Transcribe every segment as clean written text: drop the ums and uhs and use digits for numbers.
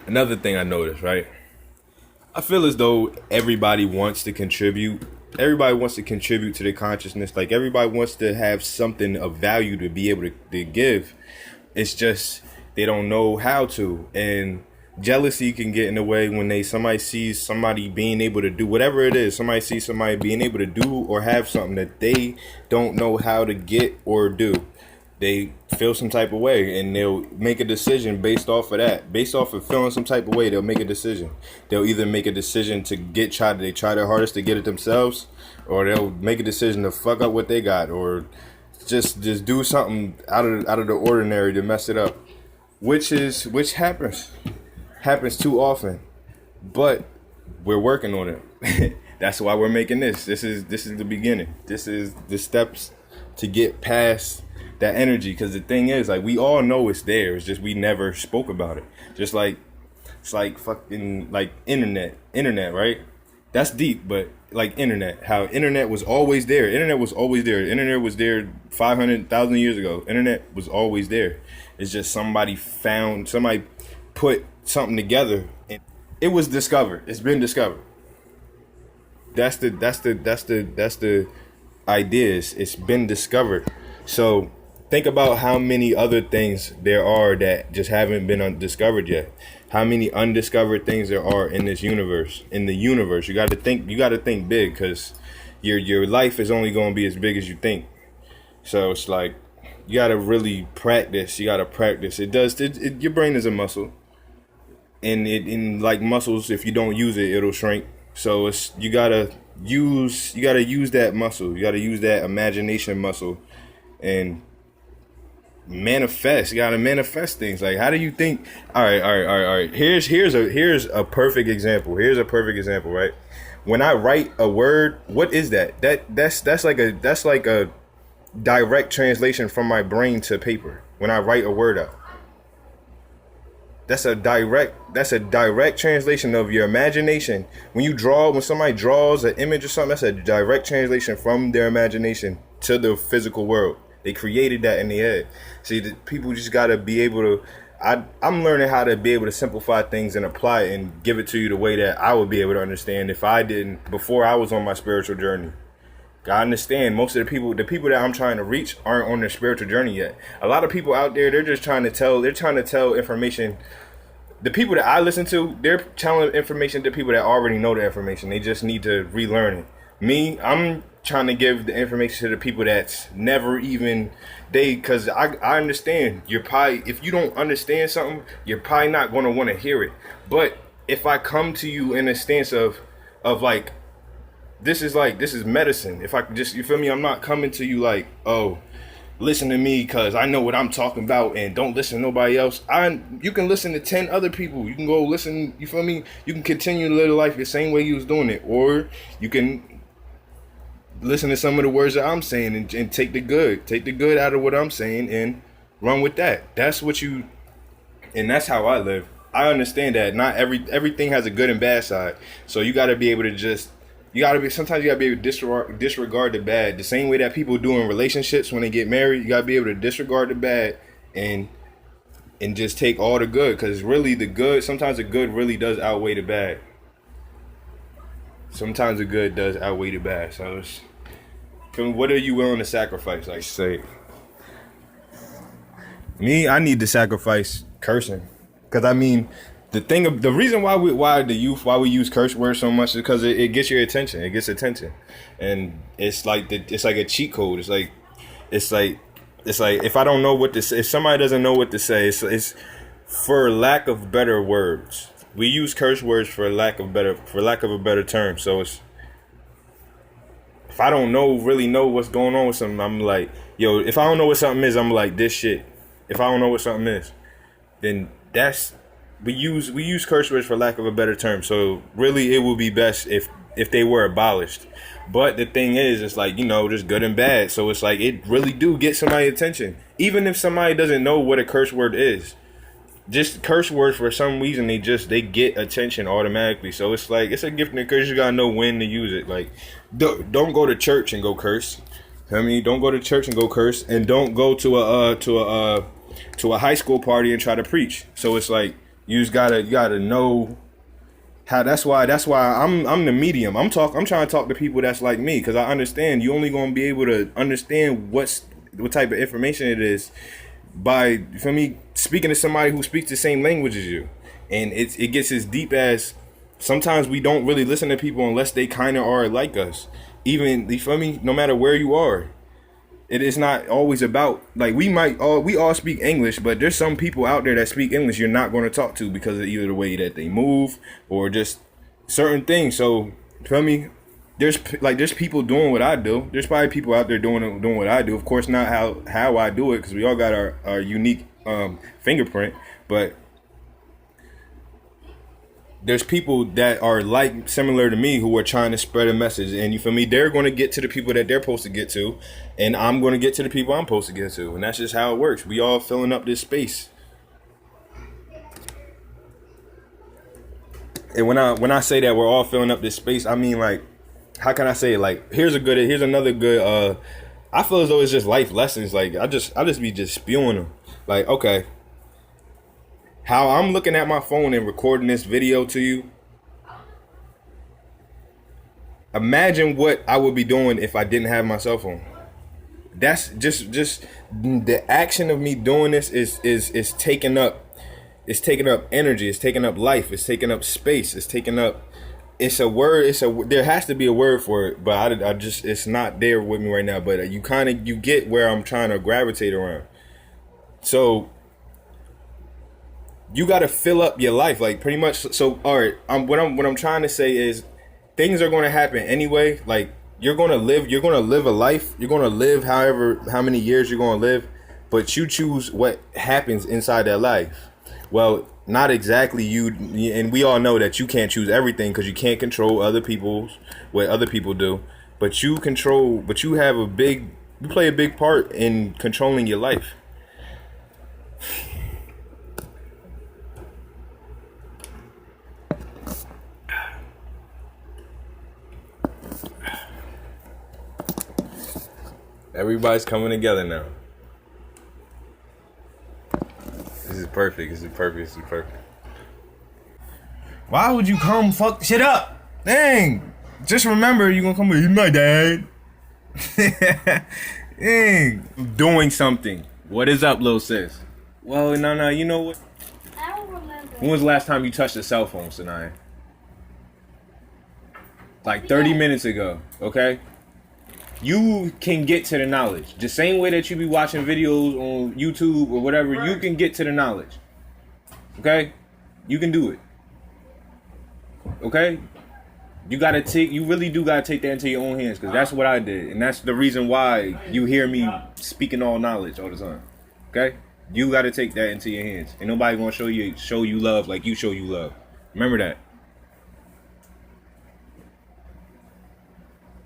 Another thing I noticed, right? I feel as though everybody wants to contribute. Everybody wants to contribute to the consciousness. Like everybody wants to have something of value to be able to give. It's just they don't know how to. And jealousy can get in the way when somebody sees somebody being able to do whatever it is. Somebody sees somebody being able to do or have something that they don't know how to get or do. They feel some type of way and they'll make a decision based off of that. Based off of feeling some type of way, they'll make a decision. They'll either make a decision to they try their hardest to get it themselves, or they'll make a decision to fuck up what they got, or just do something out of the ordinary to mess it up. Which happens too often. But we're working on it. That's why we're making this. This is the beginning. This is the steps to get past that energy, because the thing is, like, we all know it's there. It's just we never spoke about it. Just like it's like fucking like internet, right? That's deep, but like internet, how internet was always there. Internet was always there. Internet was there 500,000 years ago. Internet was always there. It's just somebody put something together and it was discovered. It's been discovered. That's the idea. It's been discovered. So think about how many other things there are that just haven't been discovered yet. How many undiscovered things there are in this universe. In the universe, you got to think big, because your life is only going to be as big as you think. So it's like you got to really practice. You got to practice. Your brain is a muscle, and in like muscles, if you don't use it, it'll shrink. So you gotta use that muscle. You gotta use that imagination muscle, and manifest. You gotta manifest things. Like, how do you think? All right. Here's a perfect example. Right? When I write a word, what is that? That's like a direct translation from my brain to paper. When I write a word out, that's a direct translation of your imagination. When somebody draws an image or something, that's a direct translation from their imagination to the physical world. They created that in their head. See, people just gotta be able to. I'm learning how to be able to simplify things and apply it and give it to you the way that I would be able to understand if I didn't before I was on my spiritual journey. I understand most of the people that I'm trying to reach aren't on their spiritual journey yet. A lot of people out there, they're trying to tell information. The people that I listen to, they're telling information to people that already know the information. They just need to relearn it. Me, I'm trying to give the information to the people that's never even because I understand if you don't understand something, you're probably not going to want to hear it. But if I come to you in a stance of like this is medicine. If I just, you feel me, I'm not coming to you like, oh, listen to me because I know what I'm talking about and don't listen to nobody else. You can listen to 10 other people. You can go listen, you feel me? You can continue to live life the same way you was doing it, or you can listen to some of the words that I'm saying and take the good out of what I'm saying and run with that. And that's how I live. I understand that not everything has a good and bad side. So you got to be able to sometimes you got to be able to disregard the bad. The same way that people do in relationships when they get married, you got to be able to disregard the bad and just take all the good, because really sometimes the good really does outweigh the bad. Sometimes the good does outweigh the bad. So what are you willing to sacrifice? Like, say, me, I need to sacrifice cursing, because I mean, the reason why we use curse words so much is because it gets your attention. It gets attention, and it's like a cheat code. It's like if I don't know what to say, if somebody doesn't know what to say, it's for lack of better words. We use curse words for lack of a better term. So it's, if I don't really know what's going on with something, I'm like, yo, if I don't know what something is, I'm like, this shit. If I don't know what something is, then we use curse words for lack of a better term. So really, it would be best if they were abolished. But the thing is, it's like, there's good and bad. So it's like, it really do get somebody's attention. Even if somebody doesn't know what a curse word is, just curse words for some reason, they get attention automatically. So it's like, it's a gift and a curse. You gotta know when to use it. Like, don't go to church and go curse. I mean, don't go to church and go curse, and don't go to a high school party and try to preach. So it's like, You gotta know how. That's why I'm the medium. I'm trying to talk to people that's like me, because I understand you only gonna be able to understand what type of information it is by, for me, speaking to somebody who speaks the same language as you. And it gets as deep as, sometimes we don't really listen to people unless they kind of are like us. Even, you feel me, no matter where you are. It is not always about, like, we all speak English, but there's some people out there that speak English you're not going to talk to because of either the way that they move or just certain things. So, you feel me? There's people doing what I do. There's probably people out there doing what I do. Of course, not how I do it, because we all got our unique fingerprint. But there's people that are like similar to me who are trying to spread a message, and you feel me? They're going to get to the people that they're supposed to get to, and I'm going to get to the people I'm supposed to get to, and that's just how it works. We all filling up this space. And when I say that we're all filling up this space, I mean, like, how can I say it? Like, here's another good I feel as though it's just life lessons. Like, I just be just spewing them. Like, okay, how I'm looking at my phone and recording this video to you, imagine what I would be doing if I didn't have my cell phone. That's just the action of me doing this is taking up energy, it's taking up life, it's taking up space, it's taking up, there has to be a word for it, but I just, it's not there with me right now. But you get where I'm trying to gravitate around. So you got to fill up your life, like, pretty much. So, all right, what I'm trying to say is, things are going to happen anyway. Like, you're going to live a life. You're going to live how many years you're going to live, but you choose what happens inside that life. Well, not exactly you, and we all know that you can't choose everything because you can't control what other people do. But you play a big part in controlling your life. Everybody's coming together now. This is perfect. Why would you come fuck shit up? Dang. Just remember, you're gonna come with, he's my dad. Dang. Doing something. What is up, little sis? Well, no, you know what? I don't remember. When was the last time you touched a cell phone, Sanaya? Like 30 minutes ago, okay? You can get to the knowledge. The same way that you be watching videos on YouTube or whatever, you can get to the knowledge. Okay? You can do it. Okay? You really do gotta take that into your own hands, because that's what I did. And that's the reason why you hear me speaking all knowledge all the time. Okay? You gotta take that into your hands. Ain't nobody gonna show you love like you show you love. Remember that.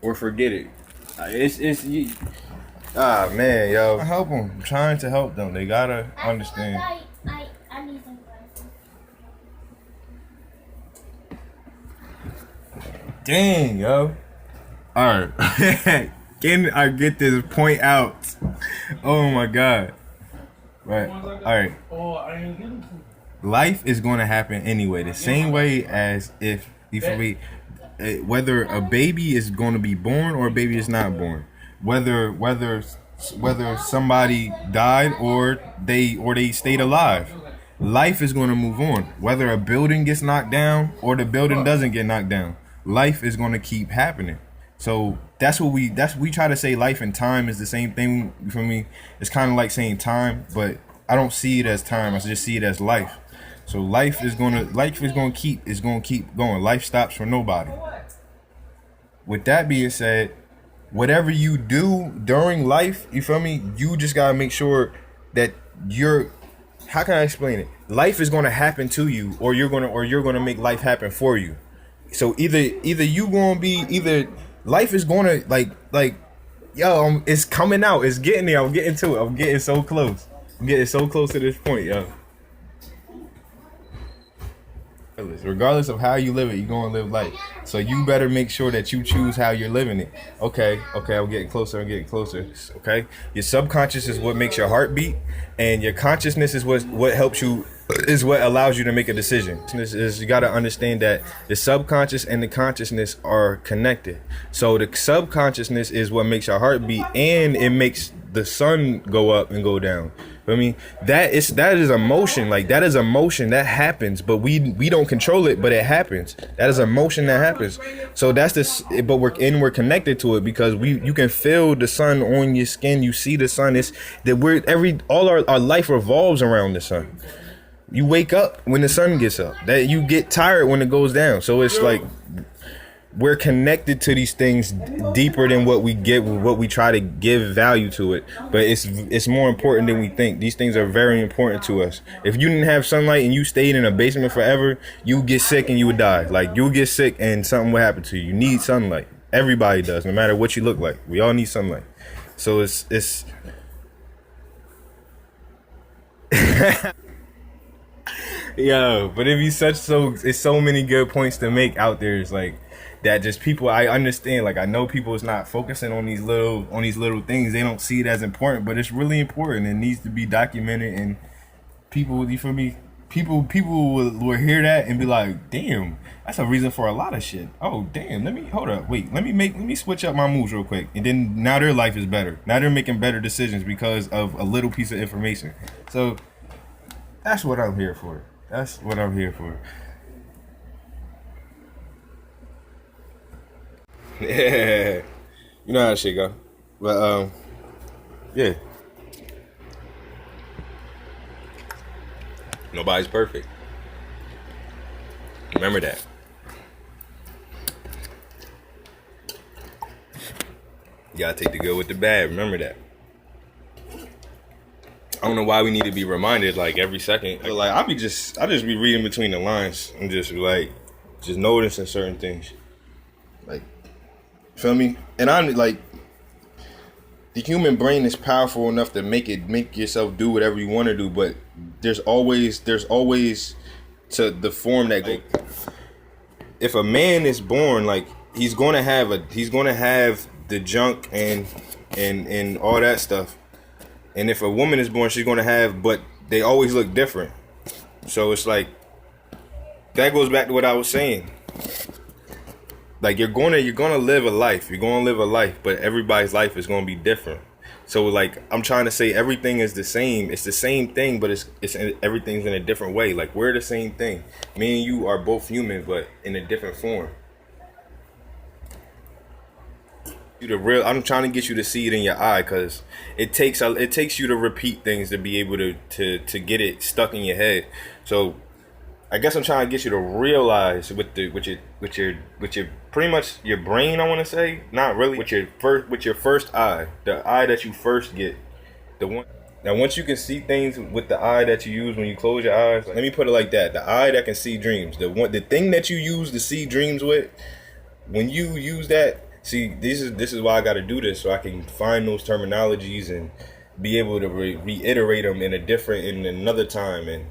Or forget it. Man, yo. I help them. I'm trying to help them. They gotta understand. I need some glasses. Dang, yo. Alright. Can I get this point out? Oh my god. Right. Alright. Life is gonna happen anyway. The same way as if we, whether a baby is going to be born or a baby is not born, whether somebody died or they stayed alive, life is going to move on. Whether a building gets knocked down or the building doesn't get knocked down, life is going to keep happening. So that's what we try to say. Life and time is the same thing for me. It's kind of like saying time, but I don't see it as time. I just see it as life. So life is gonna keep going. Life stops for nobody. With that being said, whatever you do during life, you feel me? You just gotta make sure that how can I explain it? Life is gonna happen to you, or you're gonna make life happen for you. So either life is gonna yo, it's coming out. It's getting there. I'm getting to it. I'm getting so close. I'm getting so close to this point, yo. Regardless of how you live it, you're gonna live life. So you better make sure that you choose how you're living it. Okay, I'm getting closer. Okay, your subconscious is what makes your heart beat, and your consciousness is what helps you is what allows you to make a decision. You got to understand that the subconscious and the consciousness are connected. So the subconsciousness is what makes your heart beat, and it makes the sun go up and go down. I mean, that is emotion. Like, that is emotion that happens, but we don't control it, but it happens. That is emotion that happens. So that's this, but we're connected to it because you can feel the sun on your skin. You see the sun. It's that all our life revolves around the sun. You wake up when the sun gets up. That you get tired when it goes down. So it's like we're connected to these things deeper than what we try to give value to it. But it's more important than we think. These things are very important to us. If you didn't have sunlight and you stayed in a basement forever, you would get sick and you would die. Like, you'll get sick and something would happen to you. You need sunlight. Everybody does, no matter what you look like. We all need sunlight. So it's Yo, but it's so many good points to make out there. It's like that, just people, I understand, like, I know people is not focusing on these little things. They don't see it as important, but it's really important. It needs to be documented, and people, you feel me? People will hear that and be like, damn, that's a reason for a lot of shit. Oh, damn, let me switch up my moves real quick. And then now their life is better. Now they're making better decisions because of a little piece of information. So that's what I'm here for. That's what I'm here for. Yeah, you know how that shit go. But yeah, nobody's perfect. Remember that. You gotta take the good with the bad. Remember that. I don't know why we need to be reminded like every second. But like I just be reading between the lines and just noticing certain things. Like, feel me? And I'm like, the human brain is powerful enough to make yourself do whatever you want to do, but there's always to the form that like, if a man is born, like, he's gonna have the junk and all that stuff. And if a woman is born, she's gonna have, but they always look different. So it's like, that goes back to what I was saying. Like, you're gonna live a life. You're gonna live a life, but everybody's life is gonna be different. So like, I'm trying to say everything is the same. It's the same thing, but it's everything's in a different way. Like, we're the same thing. Me and you are both human, but in a different form. I'm trying to get you to see it in your eye, because it takes you to repeat things to be able to get it stuck in your head. So I guess I'm trying to get you to realize with your pretty much your brain, I want to say, not really, with your first eye, the eye that you first get, the one. Now, once you can see things with the eye that you use when you close your eyes, let me put it like that: the eye that can see dreams, the thing that you use to see dreams with, when you use that. See, this is why I got to do this, so I can find those terminologies and be able to reiterate them in another time, and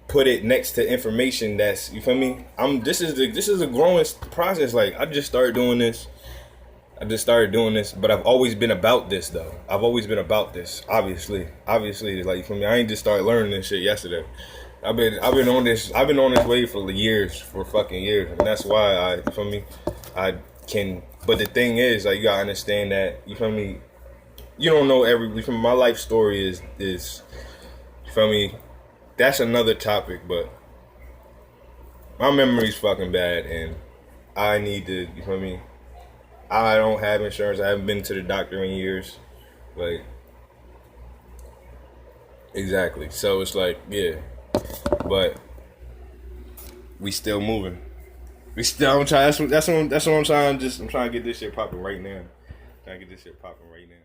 put it next to information that's, you feel me? This is a growing process. Like, I just started doing this, but I've always been about this though. I've always been about this. Obviously, like, you feel me? I ain't just started learning this shit yesterday. I've been on this way for fucking years, and that's why you feel me? I can, but the thing is, like, you gotta understand that, you feel me? You don't know my life story is, you feel me? That's another topic, but my memory's fucking bad, and I need to, you feel me? I don't have insurance. I haven't been to the doctor in years, like, exactly. So it's like, yeah, but we still moving. I'm trying. That's what I'm trying. I'm trying to get this shit popping right now. Trying to get this shit popping right now.